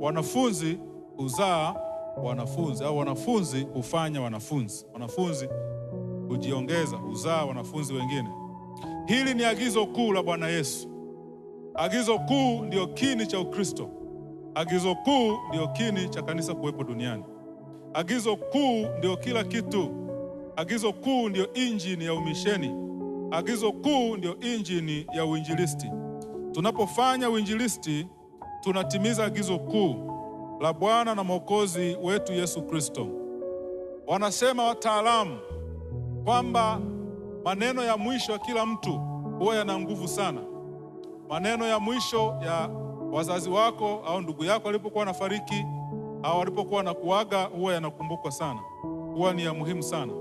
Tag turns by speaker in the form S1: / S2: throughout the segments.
S1: Wanafunzi huzaa wanafunzi, au wanafunzi hufanya wanafunzi. Wanafunzi hujiongeza, huzaa wanafunzi wengine. Hili ni agizo kuu la Bwana Yesu. Agizo kuu ndio kini cha Ukristo. Agizo kuu ndio kini cha kanisa kuwepo duniani. Agizo kuu ndio kila kitu. Agizo kuu ndio injini ya umisheni. Agizo kuu ndio injini ya uinjilisti. Tunapofanya uinjilisti, tunatimiza agizo kuu la Bwana na Mwokozi wetu Yesu Kristo. Wanasema wataalamu kwamba maneno ya mwisho ya kila mtu huwa yana nguvu sana. Maneno ya mwisho ya wazazi wako au ndugu yako walipokuwa wanafariki au walipokuwa wanakuaga huwa yanakumbukwa sana, huwa ni ya muhimu sana.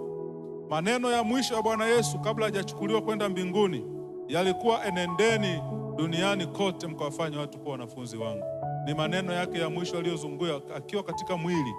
S1: Maneno ya mwisho ya Bwana Yesu kabla hajachukuliwa kwenda mbinguni yalikuwa, enendeni duniani kote mkawafanye watu kuwa wanafunzi wangu. Ni maneno yake ya mwisho aliyozungumza akiwa katika mwili.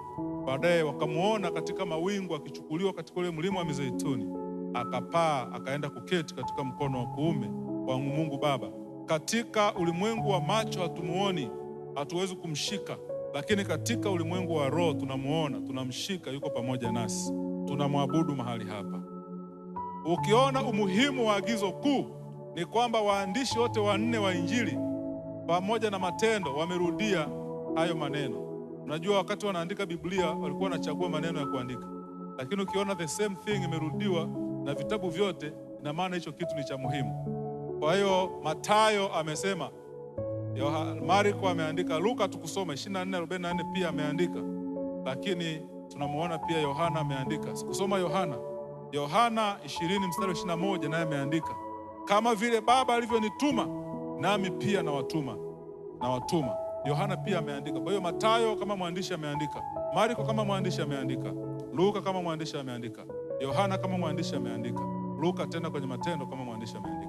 S1: Baadaye wakamuona katika mawingu akichukuliwa katika ule mlima wa Mizeituni, akapaa akaenda kuketi katika mkono wa kuume wa Mungu Baba. Katika ulimwengu wa macho hatumuoni, hatuwezi kumshika, lakini katika ulimwengu wa roho tunamuona, tunamshika, yuko pamoja nasi, tunamwabudu mahali hapa. Ukiona umuhimu wa agizo kuu ni kwamba waandishi wote wanne wa Injili pamoja na Matendo wamerudia hayo maneno. Unajua wakati wanaandika Biblia walikuwa wanachagua maneno ya kuandika, lakini ukiona the same thing imerudiwa na vitabu vyote, ina maana hicho kitu ni cha muhimu. Kwa hiyo Mathayo amesema, Marko ameandika, Luka tukusoma 24:44 pia ameandika, lakini tunamuona pia Yohana ameandika. Sikusoma Yohana 20:21 naye ameandika, kama vile Baba alivyonituma nami pia nawatuma. Yohana pia ameandika. Kwa hiyo Mathayo kama mwandishi ameandika, Marko kama mwandishi ameandika, Luka kama mwandishi ameandika, Yohana kama mwandishi ameandika, Luka tena kwenye Matendo kama mwandishi ameandika.